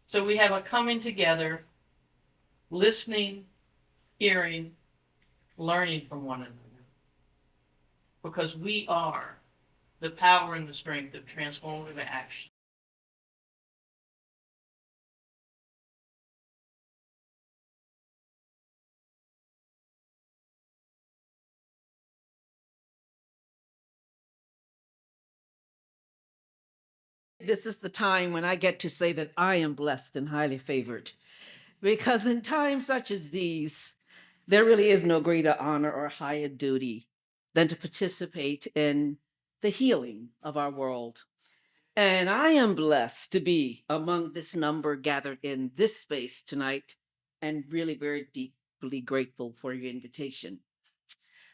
So we have a coming together, listening, hearing, learning from one another, because we are the power and the strength of transformative action. This is the time when I get to say that I am blessed and highly favored. Because in times such as these, there really is no greater honor or higher duty than to participate in the healing of our world. And I am blessed to be among this number gathered in this space tonight, and really very deeply grateful for your invitation.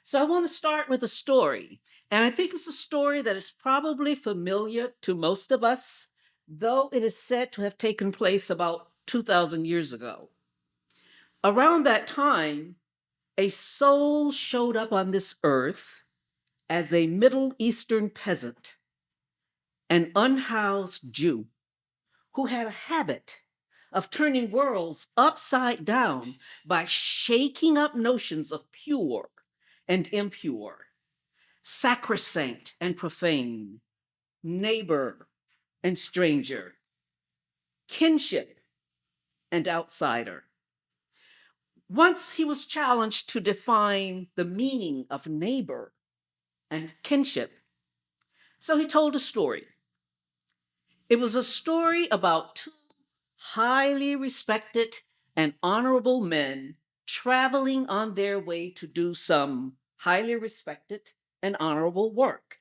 So I want to start with a story. And I think it's a story that is probably familiar to most of us, though it is said to have taken place about 2,000 years ago. Around that time, a soul showed up on this earth as a Middle Eastern peasant, an unhoused Jew who had a habit of turning worlds upside down by shaking up notions of pure and impure, sacrosanct and profane, neighbor and stranger, kinship and outsider. Once he was challenged to define the meaning of neighbor and kinship, so he told a story. It was a story about two highly respected and honorable men traveling on their way to do some highly respected and honorable work.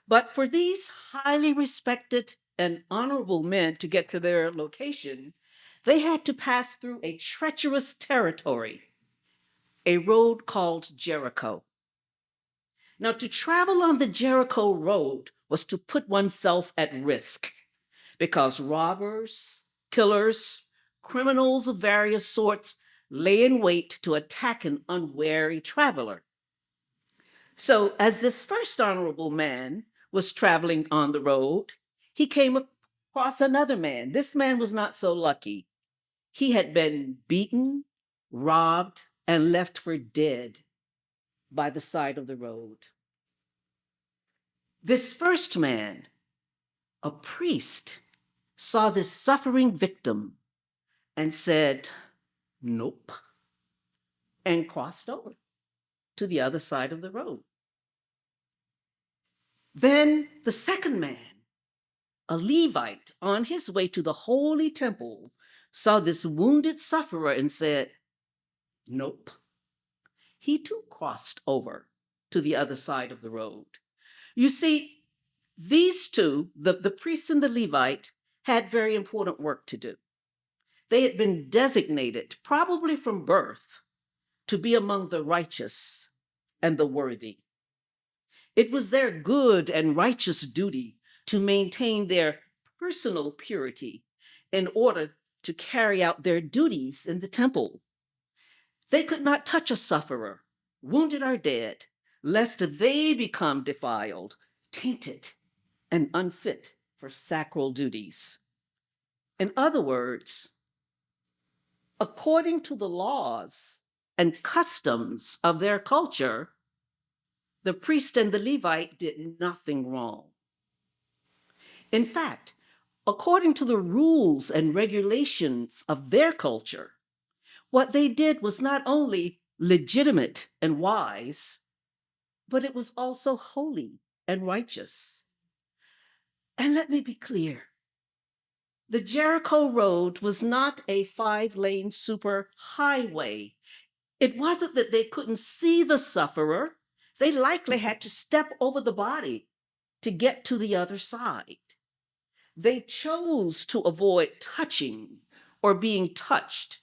But for these highly respected and honorable men to get to their location, they had to pass through a treacherous territory, a road called Jericho. Now, to travel on the Jericho road was to put oneself at risk because robbers, killers, criminals of various sorts lay in wait to attack an unwary traveler. So, as this first honorable man was traveling on the road, he came across another man. This man was not so lucky. He had been beaten, robbed, and left for dead by the side of the road. This first man, a priest, saw this suffering victim and said, "Nope," and crossed over to the other side of the road. Then the second man, a Levite, on his way to the holy temple, saw this wounded sufferer and said, "Nope." He too crossed over to the other side of the road. You see, these two, the priest and the Levite, had very important work to do. They had been designated, probably from birth, to be among the righteous and the worthy. It was their good and righteous duty to maintain their personal purity in order to carry out their duties in the temple. They could not touch a sufferer, wounded or dead, lest they become defiled, tainted, and unfit for sacral duties. In other words, according to the laws and customs of their culture, the priest and the Levite did nothing wrong. In fact, according to the rules and regulations of their culture, what they did was not only legitimate and wise, but it was also holy and righteous. And let me be clear, the Jericho Road was not a 5-lane super highway. It wasn't that they couldn't see the sufferer, they likely had to step over the body to get to the other side. They chose to avoid touching or being touched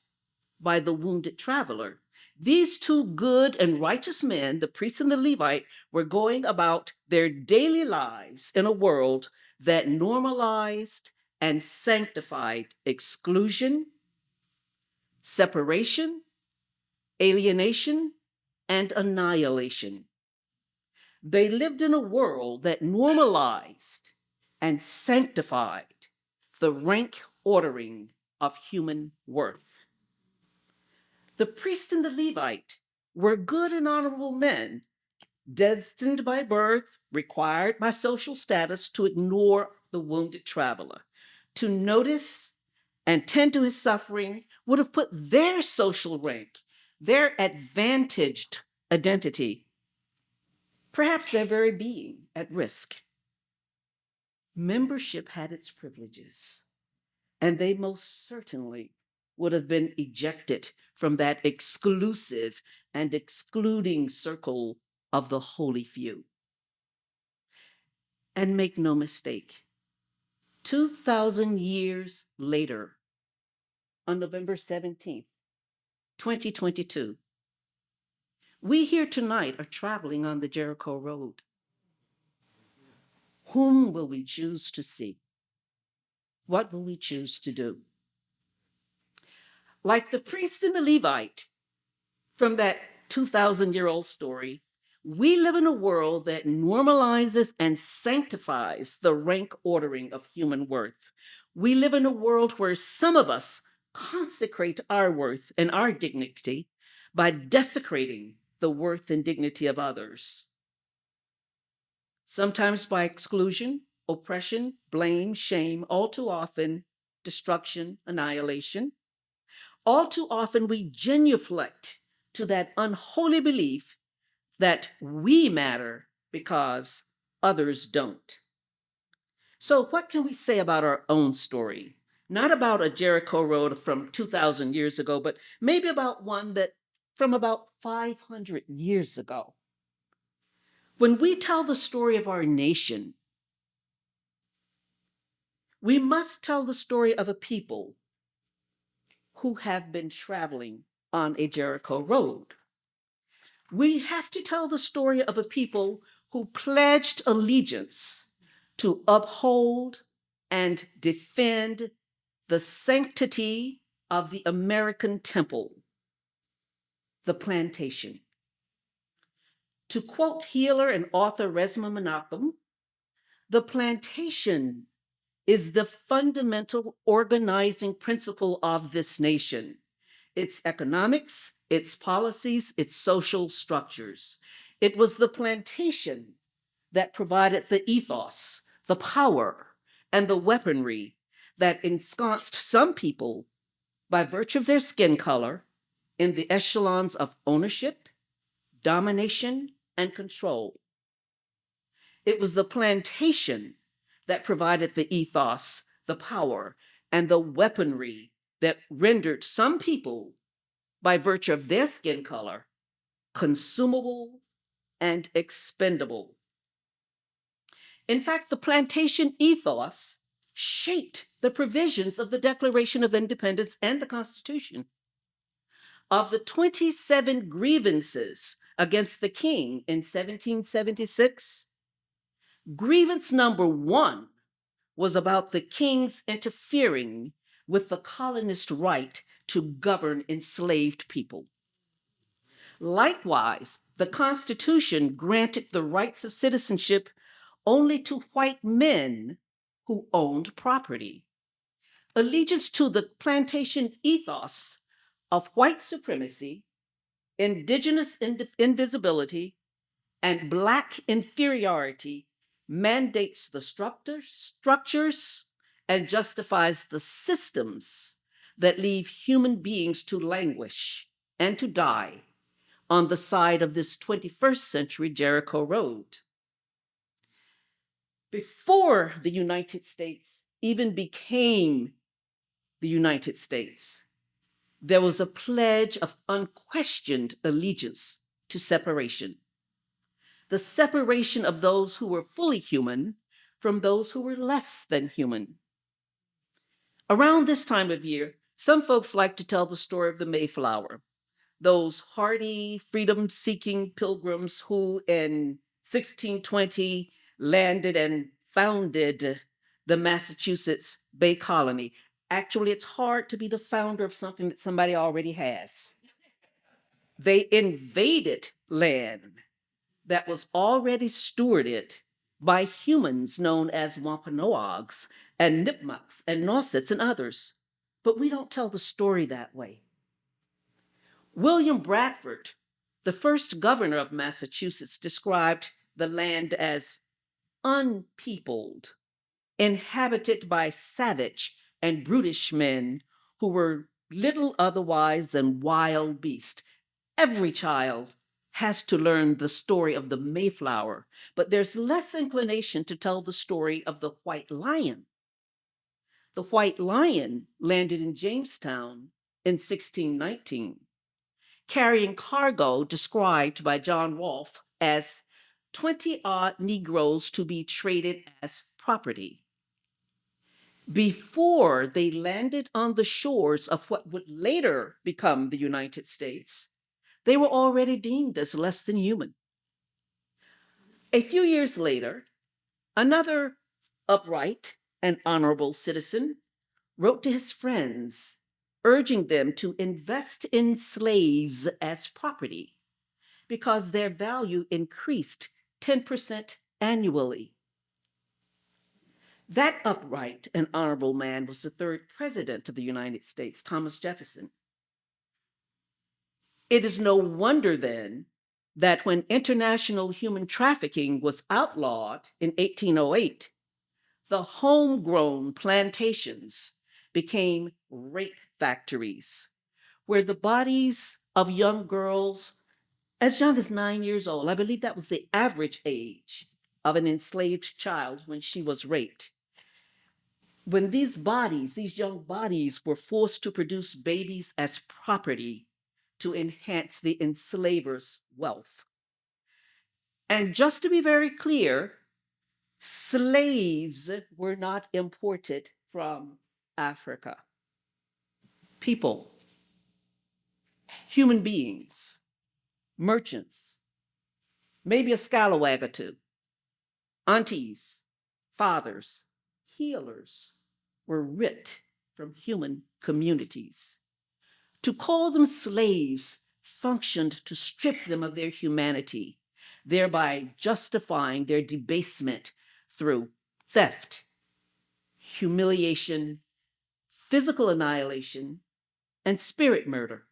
by the wounded traveler. These two good and righteous men, the priest and the Levite, were going about their daily lives in a world that normalized and sanctified exclusion, separation, alienation, and annihilation. They lived in a world that normalized and sanctified the rank ordering of human worth. The priest and the Levite were good and honorable men, destined by birth, required by social status to ignore the wounded traveler. To notice and tend to his suffering would have put their social rank, their advantaged identity, perhaps their very being, at risk. Membership had its privileges, and they most certainly would have been ejected from that exclusive and excluding circle of the holy few. And make no mistake, 2,000 years later, on November 17th, 2022, we here tonight are traveling on the Jericho Road. Whom will we choose to see? What will we choose to do? Like the priest and the Levite from that 2,000-year-old story, we live in a world that normalizes and sanctifies the rank ordering of human worth. We live in a world where some of us consecrate our worth and our dignity by desecrating the worth and dignity of others. Sometimes by exclusion, oppression, blame, shame, all too often, destruction, annihilation. All too often, we genuflect to that unholy belief that we matter because others don't. So, what can we say about our own story? Not about a Jericho road from 2,000 years ago, but maybe about one that from about 500 years ago. When we tell the story of our nation, we must tell the story of a people who have been traveling on a Jericho road. We have to tell the story of a people who pledged allegiance to uphold and defend the sanctity of the American temple, the plantation. To quote healer and author Resmaa Menakem, the plantation is the fundamental organizing principle of this nation. Its economics, its policies, its social structures. It was the plantation that provided the ethos, the power, and the weaponry that ensconced some people by virtue of their skin color in the echelons of ownership, domination, and control. It was the plantation that provided the ethos, the power, and the weaponry that rendered some people, by virtue of their skin color, consumable and expendable. In fact, the plantation ethos shaped the provisions of the Declaration of Independence and the Constitution. Of the 27 grievances against the king in 1776, grievance number 1 was about the king's interfering with the colonist right to govern enslaved people. Likewise, the Constitution granted the rights of citizenship only to white men who owned property. Allegiance to the plantation ethos of white supremacy, indigenous invisibility, and Black inferiority mandates the structures and justifies the systems that leave human beings to languish and to die on the side of this 21st century Jericho road. Before the United States even became the United States, there was a pledge of unquestioned allegiance to separation. The separation of those who were fully human from those who were less than human. Around this time of year, some folks like to tell the story of the Mayflower, those hardy, freedom-seeking pilgrims who in 1620 landed and founded the Massachusetts Bay Colony. Actually, it's hard to be the founder of something that somebody already has. They invaded land that was already stewarded by humans known as Wampanoags and Nipmucs and Nausetts and others. But we don't tell the story that way. William Bradford, the first governor of Massachusetts, described the land as unpeopled, inhabited by savage and brutish men who were little otherwise than wild beasts. Every child has to learn the story of the Mayflower, but there's less inclination to tell the story of the White Lion. The White Lion landed in Jamestown in 1619, carrying cargo described by John Rolfe as 20 odd Negroes to be traded as property. Before they landed on the shores of what would later become the United States, they were already deemed as less than human. A few years later, another upright and honorable citizen wrote to his friends, urging them to invest in slaves as property because their value increased 10% annually. That upright and honorable man was the third president of the United States, Thomas Jefferson. It is no wonder then that when international human trafficking was outlawed in 1808, the homegrown plantations became rape factories where the bodies of young girls as young as 9 years old, I believe that was the average age of an enslaved child when she was raped. When these young bodies were forced to produce babies as property to enhance the enslaver's wealth. And just to be very clear, slaves were not imported from Africa. People, human beings, merchants, maybe a scalawag or two, aunties, fathers, healers were ripped from human communities. To call them slaves functioned to strip them of their humanity, thereby justifying their debasement through theft, humiliation, physical annihilation, and spirit murder.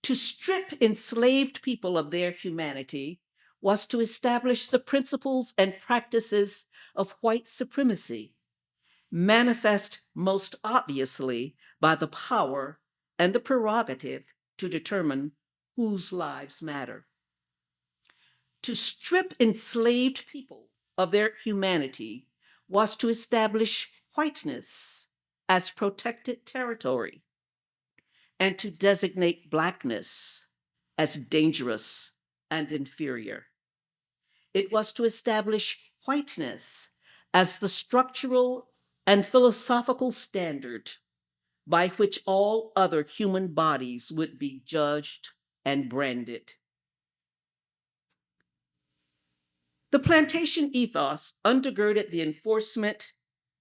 To strip enslaved people of their humanity was to establish the principles and practices of white supremacy, manifest most obviously by the power and the prerogative to determine whose lives matter. To strip enslaved people of their humanity was to establish whiteness as protected territory and to designate Blackness as dangerous and inferior. It was to establish whiteness as the structural and philosophical standard by which all other human bodies would be judged and branded. The plantation ethos undergirded the enforcement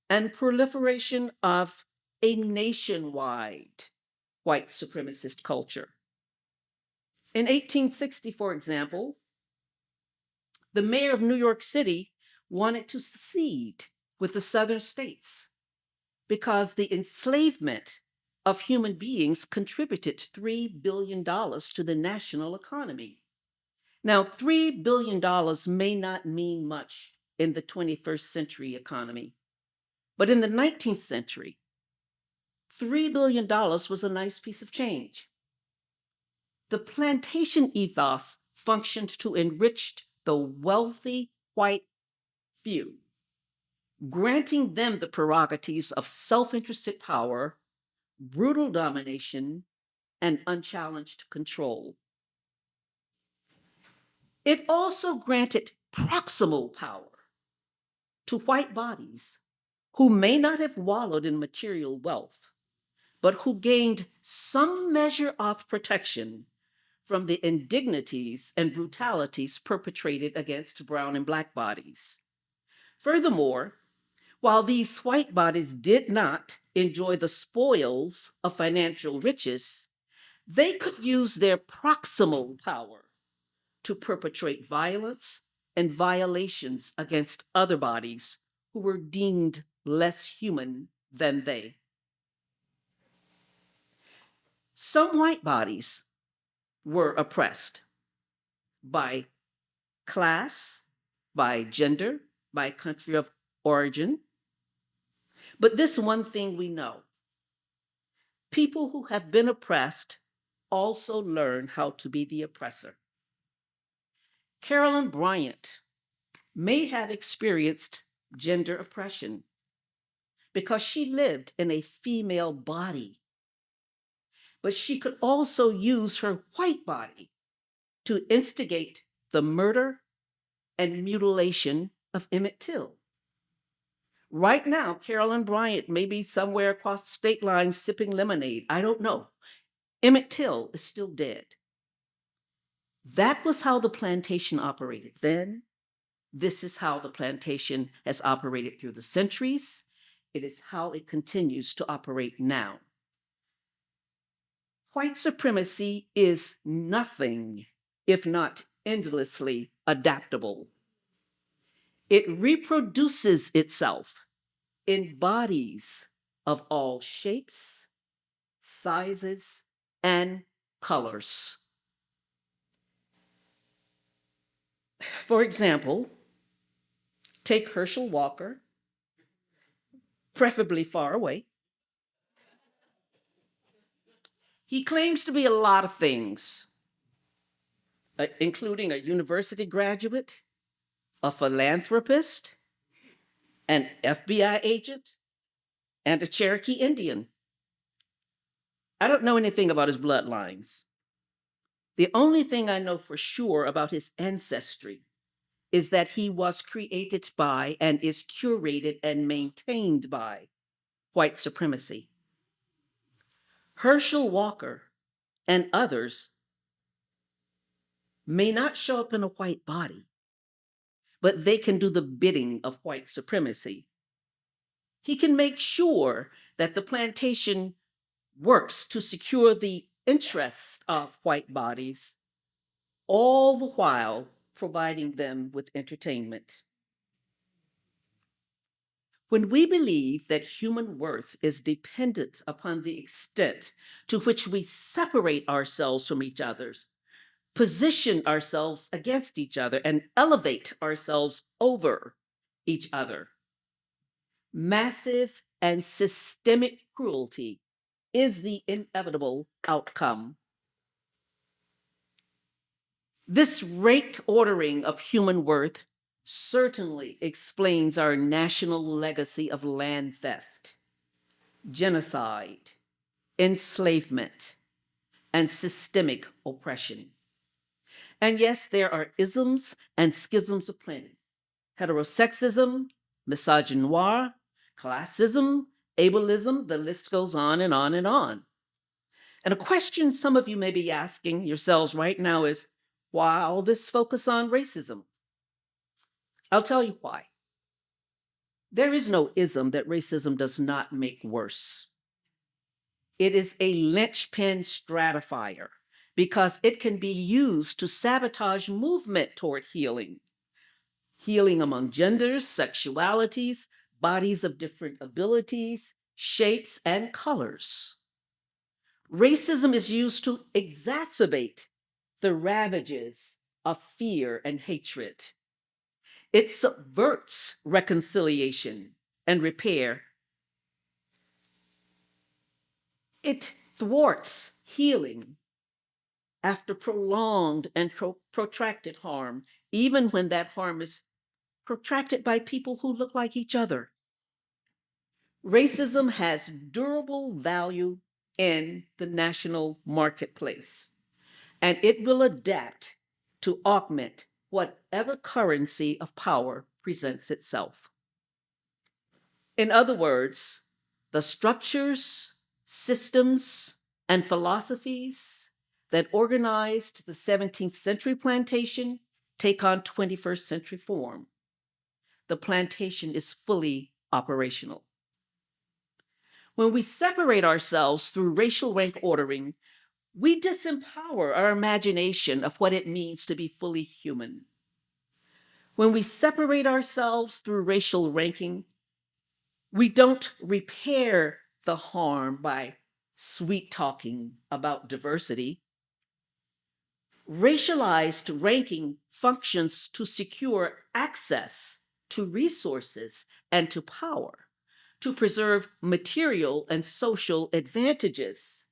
and proliferation of a nationwide white supremacist culture. In 1860, for example, the mayor of New York City wanted to secede with the southern states because the enslavement of human beings contributed $3 billion to the national economy. Now, $3 billion may not mean much in the 21st century economy, but in the 19th century, $3 billion was a nice piece of change. The plantation ethos functioned to enrich the wealthy white few, granting them the prerogatives of self-interested power, brutal domination, and unchallenged control. It also granted proximal power to white bodies who may not have wallowed in material wealth, but who gained some measure of protection from the indignities and brutalities perpetrated against brown and black bodies. Furthermore, while these white bodies did not enjoy the spoils of financial riches, they could use their proximal power to perpetrate violence and violations against other bodies who were deemed less human than they. Some white bodies were oppressed by class, by gender, by country of origin. But this one thing we know: people who have been oppressed also learn how to be the oppressor. Carolyn Bryant may have experienced gender oppression because she lived in a female body, but she could also use her white body to instigate the murder and mutilation of Emmett Till. Right now, Carolyn Bryant may be somewhere across the state line sipping lemonade. I don't know. Emmett Till is still dead. That was how the plantation operated then. This is how the plantation has operated through the centuries. It is how it continues to operate now. White supremacy is nothing if not endlessly adaptable. It reproduces itself in bodies of all shapes, sizes, and colors. For example, take Herschel Walker, preferably far away. He claims to be a lot of things, including a university graduate, a philanthropist, an FBI agent, and a Cherokee Indian. I don't know anything about his bloodlines. The only thing I know for sure about his ancestry is that he was created by and is curated and maintained by white supremacy. Herschel Walker and others may not show up in a white body, but they can do the bidding of white supremacy. He can make sure that the plantation works to secure the interests of white bodies, all the while providing them with entertainment. When we believe that human worth is dependent upon the extent to which we separate ourselves from each other, position ourselves against each other, and elevate ourselves over each other, massive and systemic cruelty is the inevitable outcome. This rank ordering of human worth certainly explains our national legacy of land theft, genocide, enslavement, and systemic oppression. And yes, there are isms and schisms aplenty: heterosexism, misogynoir, classism, ableism, the list goes on and on and on. And a question some of you may be asking yourselves right now is, why all this focus on racism? I'll tell you why. There is no ism that racism does not make worse. It is a linchpin stratifier because it can be used to sabotage movement toward healing. Healing among genders, sexualities, bodies of different abilities, shapes, and colors. Racism is used to exacerbate the ravages of fear and hatred. It subverts reconciliation and repair. It thwarts healing after prolonged and protracted harm, even when that harm is protracted by people who look like each other. Racism has durable value in the national marketplace, and it will adapt to augment whatever currency of power presents itself. In other words, the structures, systems, and philosophies that organized the 17th century plantation take on 21st century form. The plantation is fully operational. When we separate ourselves through racial rank ordering, we disempower our imagination of what it means to be fully human. When we separate ourselves through racial ranking, we don't repair the harm by sweet talking about diversity. Racialized ranking functions to secure access to resources and to power, to preserve material and social advantages.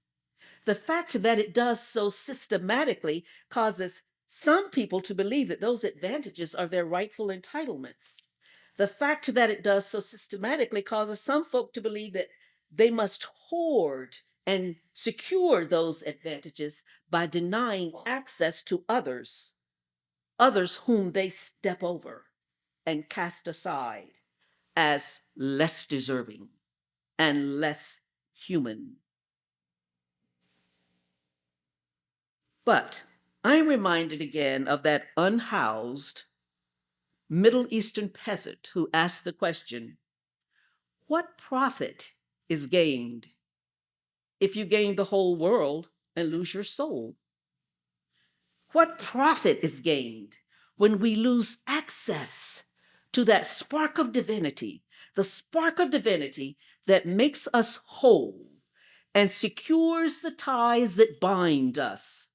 The fact that it does so systematically causes some people to believe that those advantages are their rightful entitlements. The fact that it does so systematically causes some folk to believe that they must hoard and secure those advantages by denying access to others, others whom they step over and cast aside as less deserving and less human. But I'm reminded again of that unhoused Middle Eastern peasant who asked the question, what profit is gained if you gain the whole world and lose your soul? What profit is gained when we lose access to that spark of divinity, the spark of divinity that makes us whole and secures the ties that bind us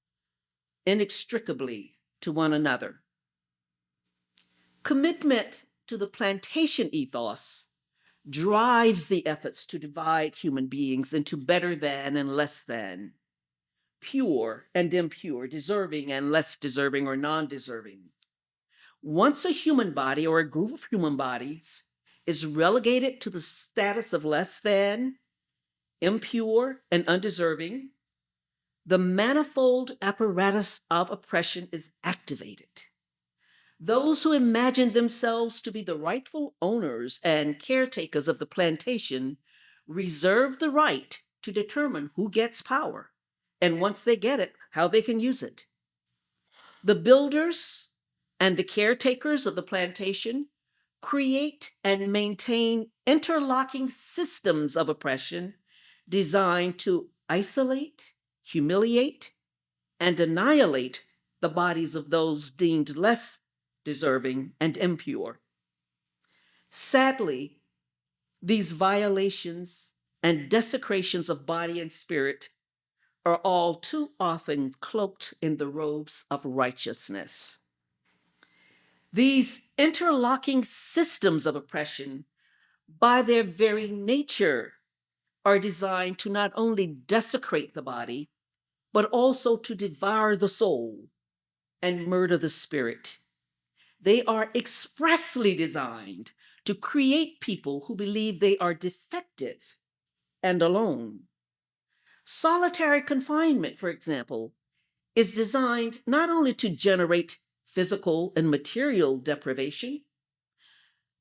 inextricably to one another? Commitment to the plantation ethos drives the efforts to divide human beings into better than and less than, pure and impure, deserving and less deserving or non deserving. Once a human body or a group of human bodies is relegated to the status of less than, impure, and undeserving, the manifold apparatus of oppression is activated. Those who imagine themselves to be the rightful owners and caretakers of the plantation reserve the right to determine who gets power, and once they get it, how they can use it. The builders and the caretakers of the plantation create and maintain interlocking systems of oppression designed to isolate, humiliate, and annihilate the bodies of those deemed less deserving and impure. Sadly, these violations and desecrations of body and spirit are all too often cloaked in the robes of righteousness. These interlocking systems of oppression, by their very nature, are designed to not only desecrate the body, but also to devour the soul and murder the spirit. They are expressly designed to create people who believe they are defective and alone. Solitary confinement, for example, is designed not only to generate physical and material deprivation,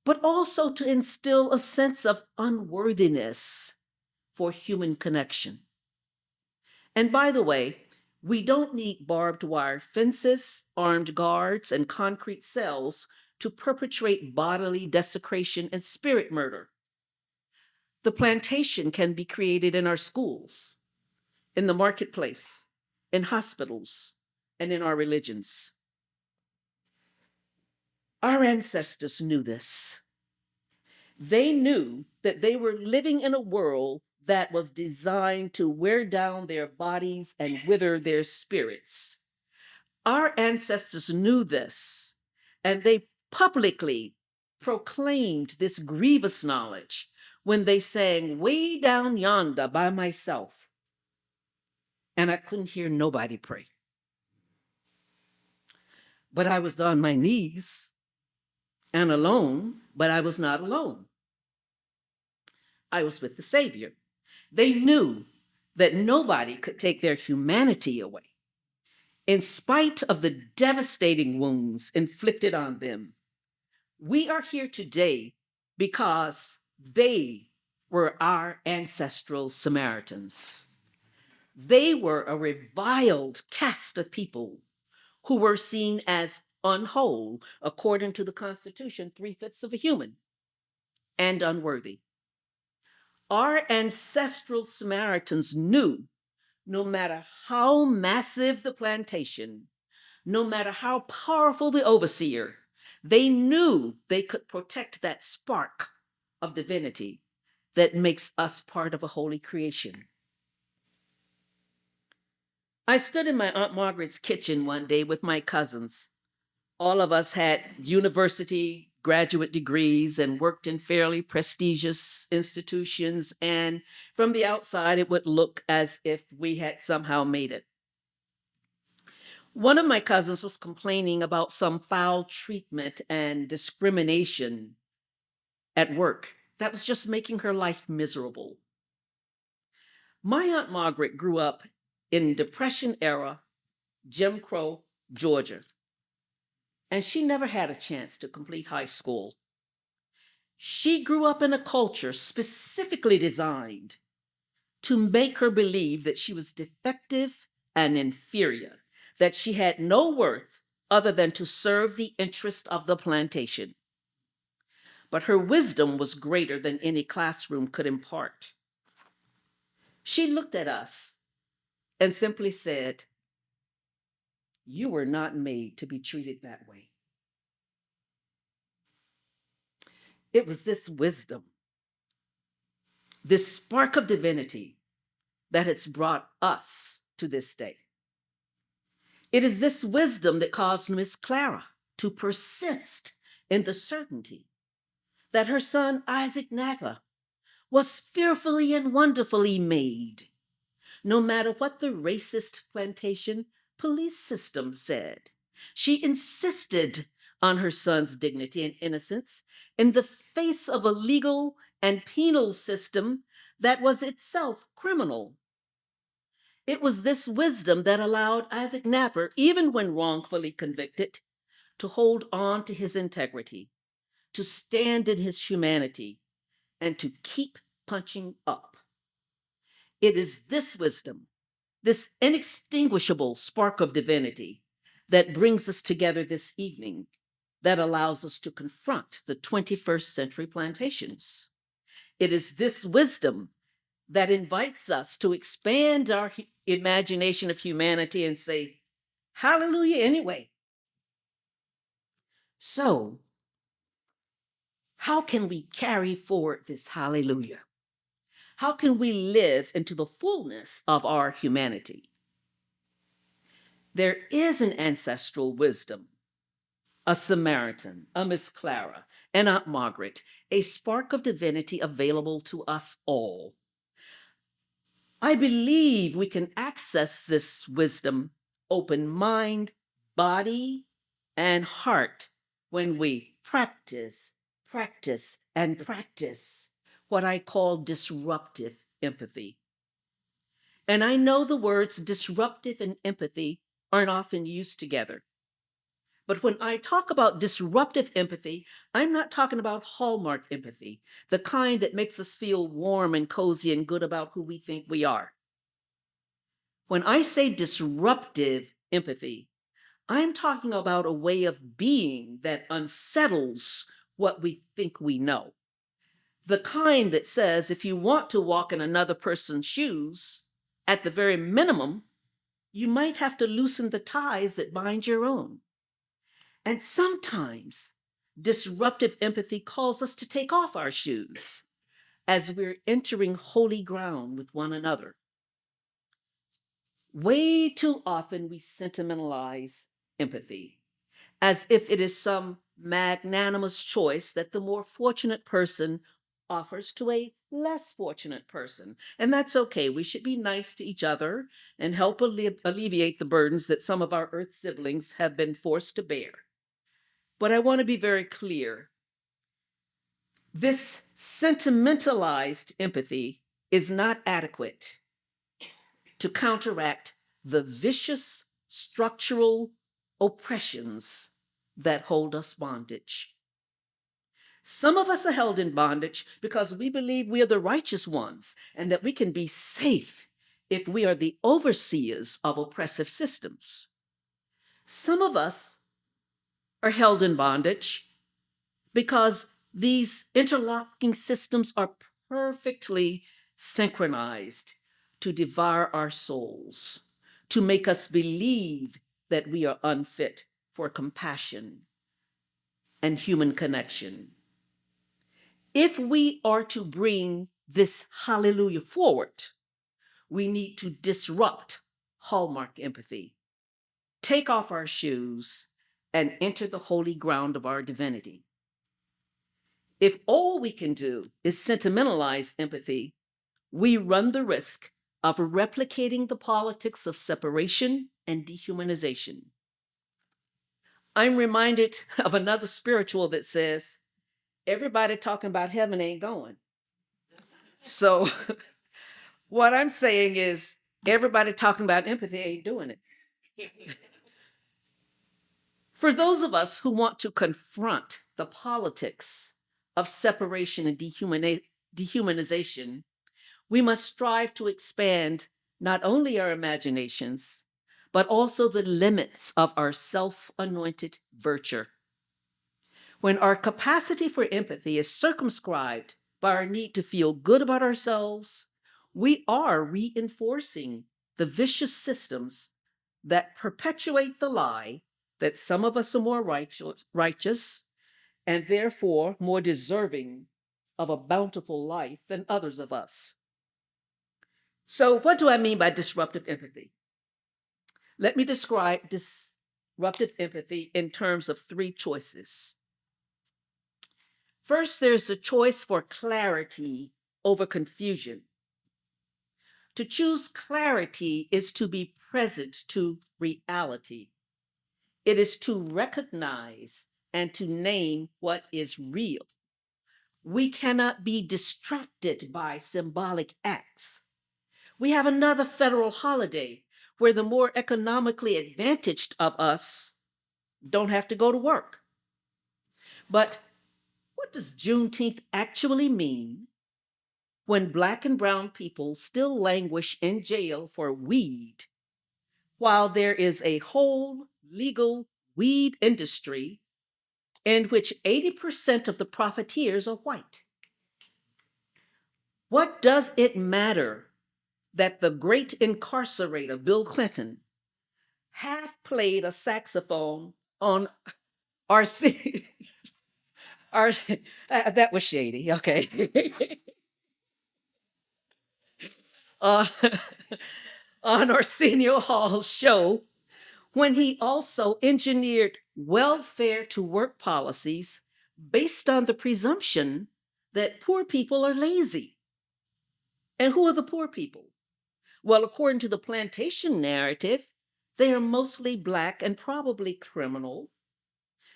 but also to instill a sense of unworthiness for human connection. And by the way, we don't need barbed wire fences, armed guards, and concrete cells to perpetrate bodily desecration and spirit murder. The plantation can be created in our schools, in the marketplace, in hospitals, and in our religions. Our ancestors knew this. They knew that they were living in a world that was designed to wear down their bodies and wither their spirits. Our ancestors knew this, and they publicly proclaimed this grievous knowledge when they sang "Way Down Yonder" by myself, and I couldn't hear nobody pray. But I was on my knees and alone, but I was not alone. I was with the Savior. They knew that nobody could take their humanity away. In spite of the devastating wounds inflicted on them, we are here today because they were our ancestral Samaritans. They were a reviled caste of people who were seen as unwhole, according to the Constitution, 3/5 of a human, and unworthy. Our ancestral Samaritans knew no matter how massive the plantation, no matter how powerful the overseer, They knew they could protect that spark of divinity that makes us part of a holy creation. I stood in my Aunt Margaret's kitchen one day with my cousins. All of us had university graduate degrees and worked in fairly prestigious institutions. And from the outside, it would look as if we had somehow made it. One of my cousins was complaining about some foul treatment and discrimination at work that was just making her life miserable. My Aunt Margaret grew up in Depression era, Jim Crow, Georgia, and she never had a chance to complete high school. She grew up in a culture specifically designed to make her believe that she was defective and inferior, that she had no worth other than to serve the interest of the plantation. But her wisdom was greater than any classroom could impart. She looked at us and simply said, "You were not made to be treated that way." It was this wisdom, this spark of divinity, that has brought us to this day. It is this wisdom that caused Miss Clara to persist in the certainty that her son Isaac Napa was fearfully and wonderfully made, no matter what the racist plantation police system said. She insisted on her son's dignity and innocence in the face of a legal and penal system that was itself criminal. It was this wisdom that allowed Isaac Napper, even when wrongfully convicted, to hold on to his integrity, to stand in his humanity, and to keep punching up. It is this wisdom, this inextinguishable spark of divinity, that brings us together this evening, that allows us to confront the 21st century plantations. It is this wisdom that invites us to expand our imagination of humanity and say, hallelujah, anyway. So, how can we carry forward this hallelujah? How can we live into the fullness of our humanity? There is an ancestral wisdom, a Samaritan, a Miss Clara, an Aunt Margaret, a spark of divinity available to us all. I believe we can access this wisdom, open mind, body, and heart when we practice, and practice what I call disruptive empathy. And I know the words disruptive and empathy aren't often used together. But when I talk about disruptive empathy, I'm not talking about hallmark empathy, the kind that makes us feel warm and cozy and good about who we think we are. When I say disruptive empathy, I'm talking about a way of being that unsettles what we think we know. The kind that says if you want to walk in another person's shoes, at the very minimum, you might have to loosen the ties that bind your own. And sometimes disruptive empathy calls us to take off our shoes as we're entering holy ground with one another. Way too often we sentimentalize empathy as if it is some magnanimous choice that the more fortunate person offers to a less fortunate person. And that's okay. We should be nice to each other and help alleviate the burdens that some of our Earth siblings have been forced to bear. But I want to be very clear. This sentimentalized empathy is not adequate to counteract the vicious structural oppressions that hold us bondage. Some of us are held in bondage because we believe we are the righteous ones and that we can be safe if we are the overseers of oppressive systems. Some of us are held in bondage because these interlocking systems are perfectly synchronized to devour our souls, to make us believe that we are unfit for compassion, and human connection. If we are to bring this hallelujah forward, we need to disrupt hallmark empathy, take off our shoes, and enter the holy ground of our divinity. If all we can do is sentimentalize empathy, we run the risk of replicating the politics of separation and dehumanization. I'm reminded of another spiritual that says, everybody talking about heaven ain't going. So, what I'm saying is, everybody talking about empathy ain't doing it. For those of us who want to confront the politics of separation and dehumanization, we must strive to expand not only our imaginations, but also the limits of our self anointed virtue. When our capacity for empathy is circumscribed by our need to feel good about ourselves, we are reinforcing the vicious systems that perpetuate the lie that some of us are more righteous and therefore more deserving of a bountiful life than others of us. So, what do I mean by disruptive empathy? Let me describe disruptive empathy in terms of three choices. First, there's the choice for clarity over confusion. To choose clarity is to be present to reality. It is to recognize and to name what is real. We cannot be distracted by symbolic acts. We have another federal holiday where the more economically advantaged of us don't have to go to work. But what does Juneteenth actually mean when Black and Brown people still languish in jail for weed while there is a whole legal weed industry in which 80% of the profiteers are white? What does it matter that the great incarcerator, Bill Clinton, half played a saxophone on our city? Our, that was shady, okay. uh, on Arsenio Hall's show when he also engineered welfare to work policies based on the presumption that poor people are lazy. And who are the poor people? Well, according to the plantation narrative, they are mostly Black and probably criminal.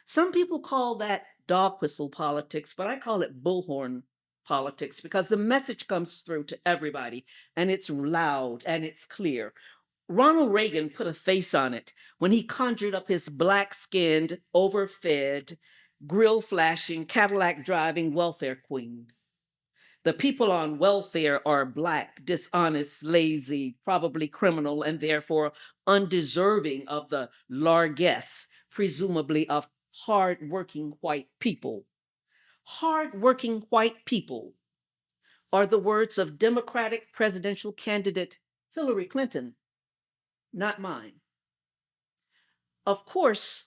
Some people call that dog whistle politics, but I call it bullhorn politics because the message comes through to everybody and it's loud and it's clear. Ronald Reagan put a face on it when he conjured up his black-skinned, overfed, grill flashing, Cadillac driving welfare queen. The people on welfare are Black, dishonest, lazy, probably criminal, and therefore undeserving of the largesse, presumably of hardworking white people. Hardworking white people are the words of Democratic presidential candidate Hillary Clinton, not mine. Of course,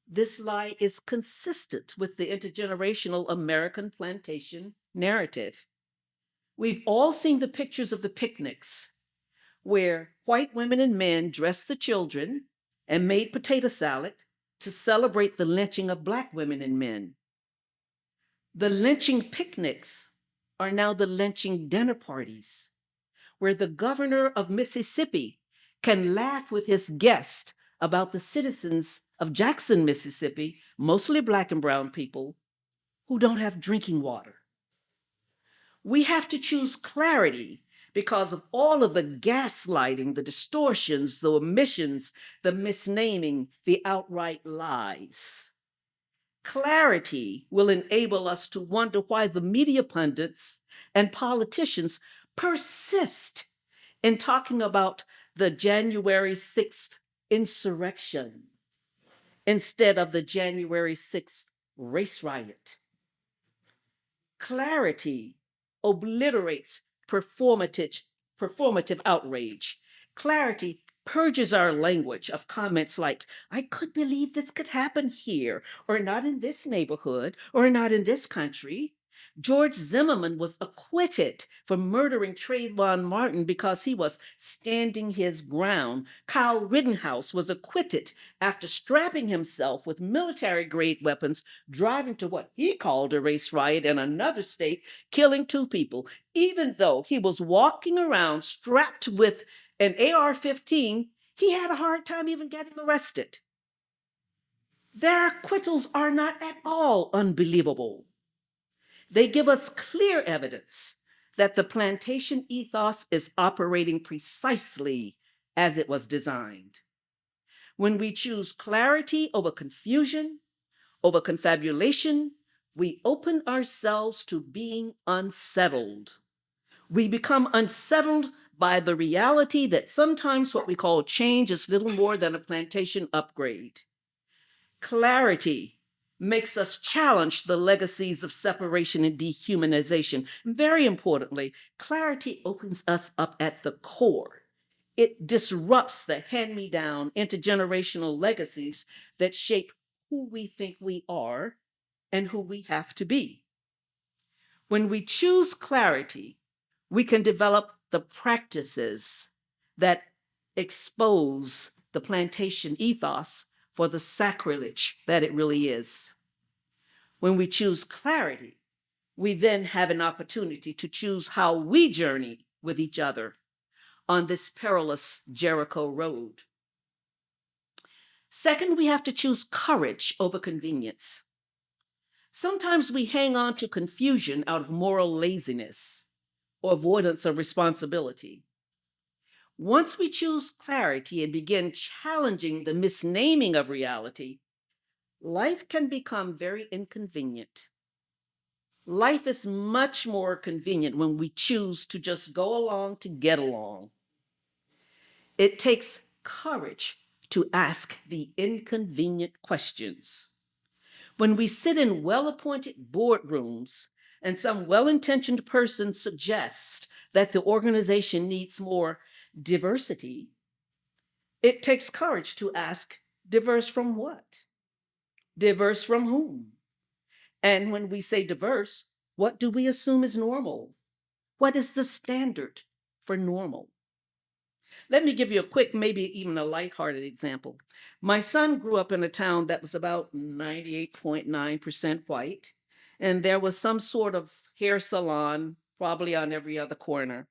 this lie is consistent with the intergenerational American plantation narrative. We've all seen the pictures of the picnics where white women and men dressed the children and made potato salad to celebrate the lynching of Black women and men. The lynching picnics are now the lynching dinner parties, where the governor of Mississippi can laugh with his guest about the citizens of Jackson, Mississippi, mostly Black and brown people, who don't have drinking water. We have to choose clarity because of all of the gaslighting, the distortions, the omissions, the misnaming, the outright lies. Clarity will enable us to wonder why the media pundits and politicians persist in talking about the January 6th insurrection instead of the January 6th race riot. Clarity obliterates performative outrage. Clarity purges our language of comments like, I could believe this could happen here, or not in this neighborhood, or not in this country. George Zimmerman was acquitted for murdering Trayvon Martin because he was standing his ground. Kyle Rittenhouse was acquitted after strapping himself with military grade weapons, driving to what he called a race riot in another state, killing 2 people, even though he was walking around strapped with an AR-15. He had a hard time even getting arrested. Their acquittals are not at all unbelievable. They give us clear evidence that the plantation ethos is operating precisely as it was designed. When we choose clarity over confusion, over confabulation, we open ourselves to being unsettled. We become unsettled by the reality that sometimes what we call change is little more than a plantation upgrade. Clarity makes us challenge the legacies of separation and dehumanization. Very importantly, clarity opens us up at the core. It disrupts the hand me down intergenerational legacies that shape who we think we are and who we have to be. When we choose clarity, we can develop the practices that expose the plantation ethos for the sacrilege that it really is. When we choose clarity, we then have an opportunity to choose how we journey with each other on this perilous Jericho road. Second, we have to choose courage over convenience. Sometimes we hang on to confusion out of moral laziness or avoidance of responsibility. Once we choose clarity and begin challenging the misnaming of reality, life can become very inconvenient. Life is much more convenient when we choose to just go along to get along. It takes courage to ask the inconvenient questions. When we sit in well-appointed boardrooms and some well-intentioned person suggests that the organization needs more diversity, it takes courage to ask, diverse from what? Diverse from whom? And when we say diverse, what do we assume is normal? What is the standard for normal? Let me give you a quick, maybe even a lighthearted example. My son grew up in a town that was about 98.9% white, and there was some sort of hair salon probably on every other corner.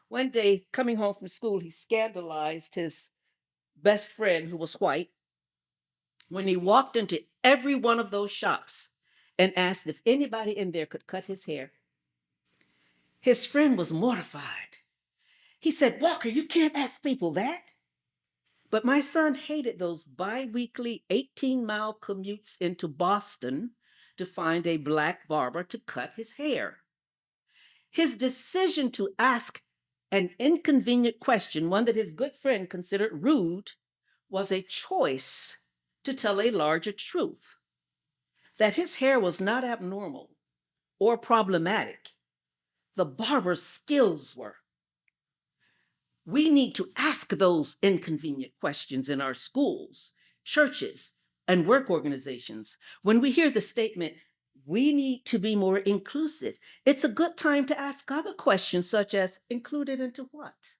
One day, coming home from school, he scandalized his best friend, who was white, when he walked into every one of those shops and asked if anybody in there could cut his hair. His friend was mortified. He said, Walker, you can't ask people that. But my son hated those bi-weekly 18-mile commutes into Boston to find a Black barber to cut his hair. His decision to ask an inconvenient question, one that his good friend considered rude, was a choice to tell a larger truth, that his hair was not abnormal or problematic. The barber's skills were. We need to ask those inconvenient questions in our schools, churches, and work organizations. When we hear the statement, we need to be more inclusive, it's a good time to ask other questions such as, included into what?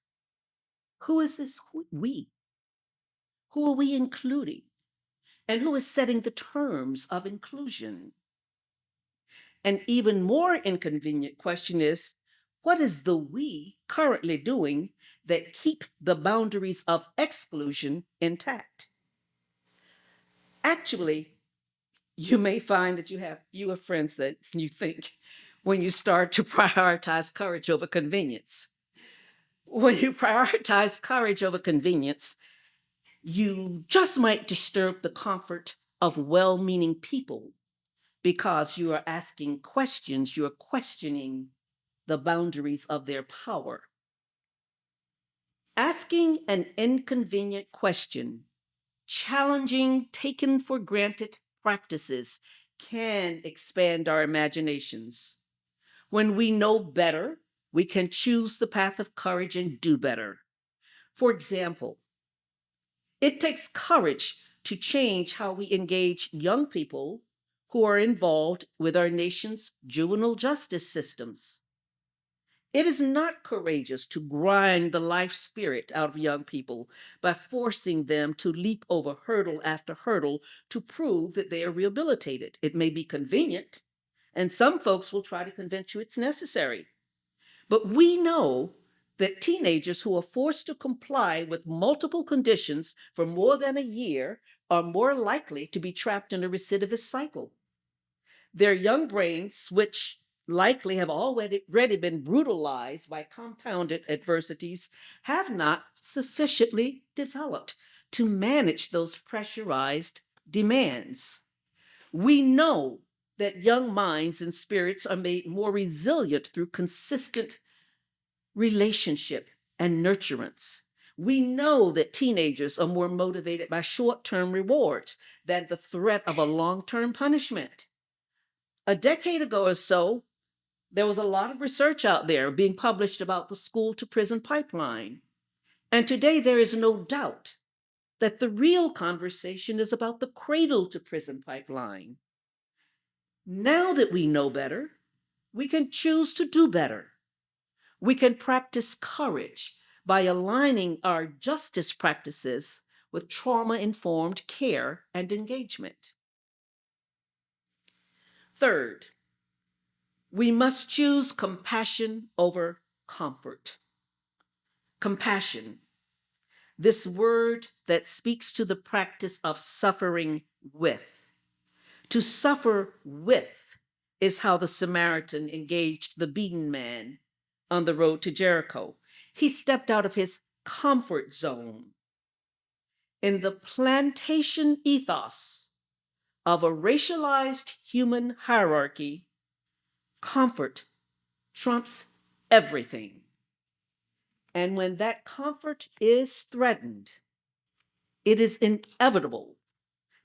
Who is this we? Who are we including? And who is setting the terms of inclusion? An even more inconvenient question is, what is the we currently doing that keep the boundaries of exclusion intact? Actually, you may find that you have fewer friends than you think when you start to prioritize courage over convenience. When you prioritize courage over convenience, you just might disturb the comfort of well-meaning people because you are asking questions, you're questioning the boundaries of their power. Asking an inconvenient question, challenging taken for granted practices can expand our imaginations. When we know better, we can choose the path of courage and do better. For example, it takes courage to change how we engage young people who are involved with our nation's juvenile justice systems. It is not courageous to grind the life spirit out of young people by forcing them to leap over hurdle after hurdle to prove that they are rehabilitated. It may be convenient, and some folks will try to convince you it's necessary. But we know that teenagers who are forced to comply with multiple conditions for more than a year are more likely to be trapped in a recidivist cycle. Their young brains, which likely have already been brutalized by compounded adversities, have not sufficiently developed to manage those pressurized demands. We know that young minds and spirits are made more resilient through consistent relationship and nurturance. We know that teenagers are more motivated by short term rewards than the threat of a long term punishment. A decade ago or so, there was a lot of research out there being published about the school to prison pipeline. And today there is no doubt that the real conversation is about the cradle to prison pipeline. Now that we know better, we can choose to do better. We can practice courage by aligning our justice practices with trauma informed care and engagement. Third, we must choose compassion over comfort. Compassion, this word that speaks to the practice of suffering with. To suffer with is how the Samaritan engaged the beaten man on the road to Jericho. He stepped out of his comfort zone. In the plantation ethos of a racialized human hierarchy, comfort trumps everything. And when that comfort is threatened, it is inevitable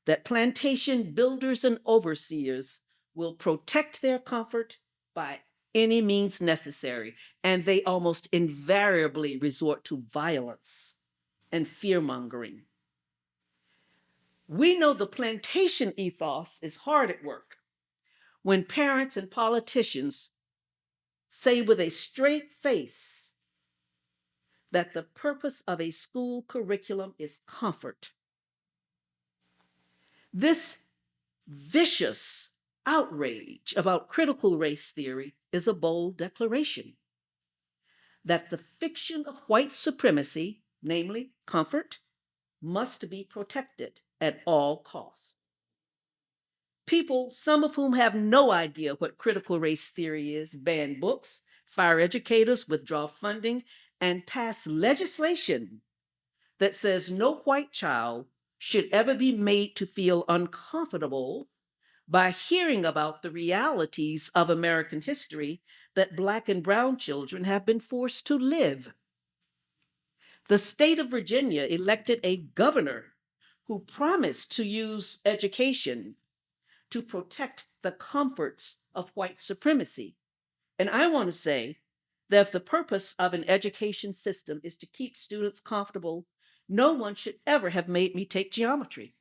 that plantation builders and overseers will protect their comfort by any means necessary, and they almost invariably resort to violence and fear mongering. We know the plantation ethos is hard at work when parents and politicians say with a straight face that the purpose of a school curriculum is comfort. This vicious outrage about critical race theory is a bold declaration that the fiction of white supremacy, namely comfort, must be protected at all costs. People, some of whom have no idea what critical race theory is, ban books, fire educators, withdraw funding, and pass legislation that says no white child should ever be made to feel uncomfortable by hearing about the realities of American history that Black and Brown children have been forced to live. The state of Virginia elected a governor who promised to use education to protect the comforts of white supremacy. And I want to say that if the purpose of an education system is to keep students comfortable, no one should ever have made me take geometry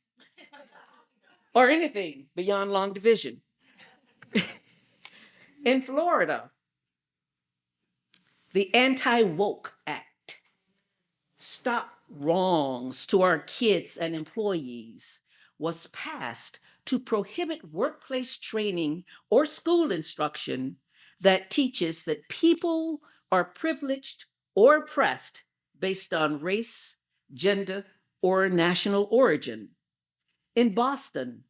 or anything beyond long division. In Florida, the Anti-Woke Act, Stop Wrongs to Our Kids and Employees, was passed to prohibit workplace training or school instruction that teaches that people are privileged or oppressed based on race, gender, or national origin. In Boston,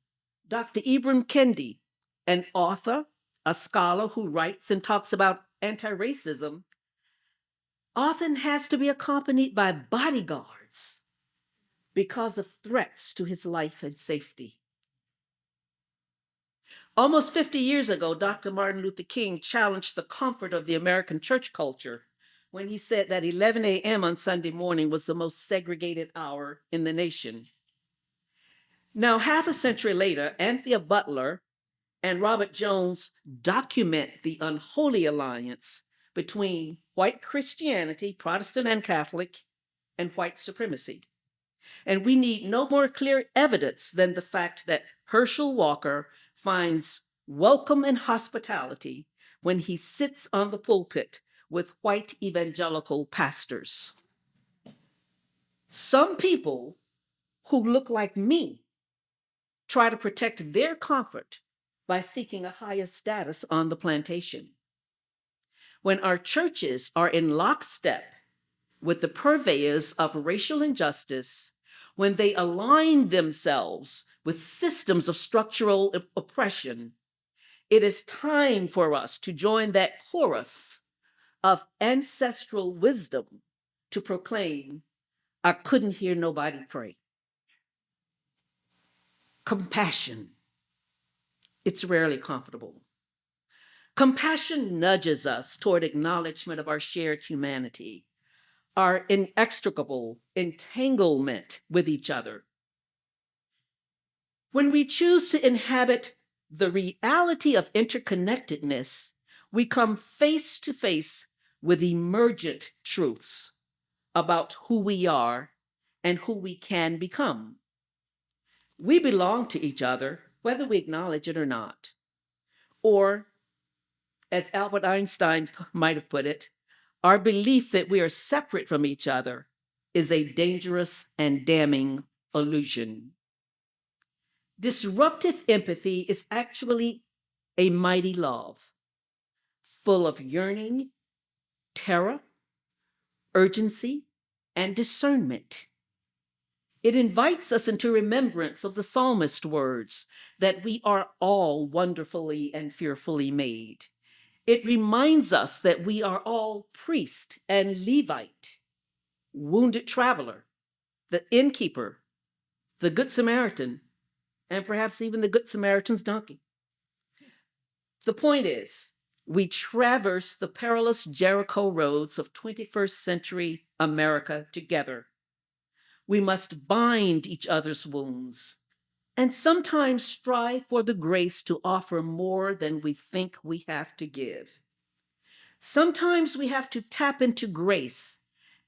Dr. Ibram Kendi, an author, a scholar who writes and talks about anti-racism, often has to be accompanied by bodyguards because of threats to his life and safety. Almost 50 years ago, Dr. Martin Luther King challenged the comfort of the American church culture when he said that 11 a.m. on Sunday morning was the most segregated hour in the nation. Now, half a century later, Anthea Butler and Robert Jones document the unholy alliance between white Christianity, Protestant and Catholic, and white supremacy. And we need no more clear evidence than the fact that Herschel Walker finds welcome and hospitality when he sits on the pulpit with white evangelical pastors. Some people who look like me try to protect their comfort by seeking a higher status on the plantation. When our churches are in lockstep with the purveyors of racial injustice, when they align themselves with systems of structural oppression, it is time for us to join that chorus of ancestral wisdom to proclaim, I couldn't hear nobody pray. Compassion, it's rarely comfortable. Compassion nudges us toward acknowledgement of our shared humanity, our inextricable entanglement with each other. When we choose to inhabit the reality of interconnectedness, we come face to face with emergent truths about who we are and who we can become. We belong to each other, whether we acknowledge it or not. Or, as Albert Einstein might have put it, our belief that we are separate from each other is a dangerous and damning illusion. Disruptive empathy is actually a mighty love, full of yearning, terror, urgency, and discernment. It invites us into remembrance of the psalmist's words that we are all wonderfully and fearfully made. It reminds us that we are all priest and Levite, wounded traveler, the innkeeper, the Good Samaritan, and perhaps even the Good Samaritan's donkey. The point is, we traverse the perilous Jericho roads of 21st century America together. We must bind each other's wounds and sometimes strive for the grace to offer more than we think we have to give. Sometimes we have to tap into grace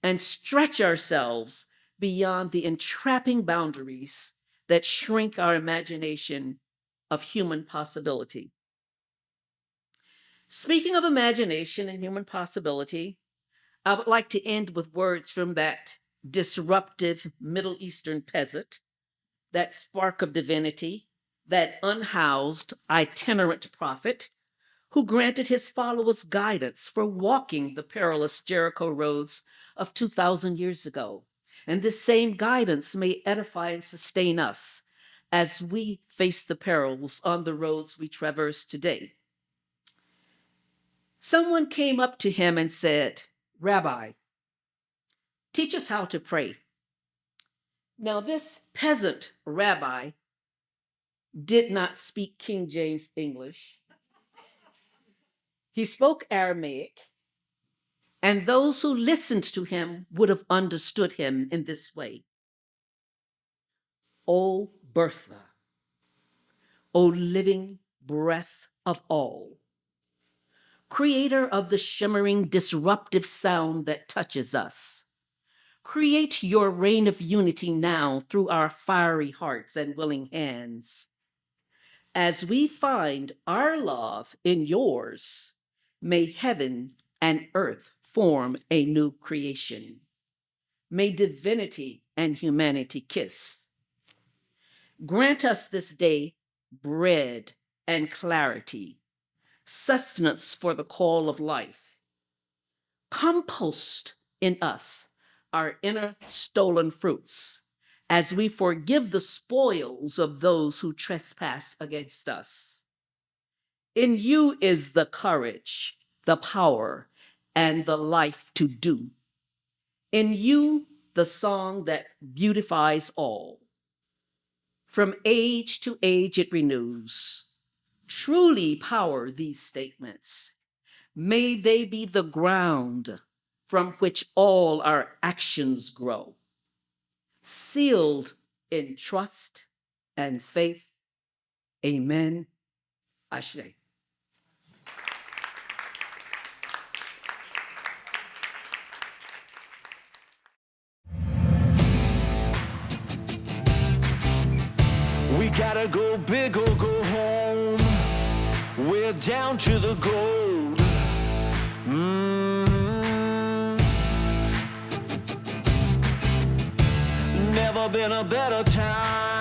and stretch ourselves beyond the entrapping boundaries that shrink our imagination of human possibility. Speaking of imagination and human possibility, I would like to end with words from that disruptive Middle Eastern peasant, that spark of divinity, that unhoused itinerant prophet who granted his followers guidance for walking the perilous Jericho roads of 2,000 years ago. And this same guidance may edify and sustain us as we face the perils on the roads we traverse today. Someone came up to him and said, Rabbi, teach us how to pray. Now, this peasant rabbi did not speak King James English. He spoke Aramaic, and those who listened to him would have understood him in this way. O Bertha, O living breath of all, creator of the shimmering, disruptive sound that touches us, create your reign of unity now through our fiery hearts and willing hands. As we find our love in yours, may heaven and earth form a new creation. May divinity and humanity kiss. Grant us this day bread and clarity, sustenance for the call of life. Compost in us our inner stolen fruits as we forgive the spoils of those who trespass against us. In you is the courage, the power, and the life to do. In you, the song that beautifies all. From age to age it renews. Truly power these statements. May they be the ground from which all our actions grow. Sealed in trust and faith. Amen. Ashe. Gotta go big or go home. We're down to the gold. Never been a better time.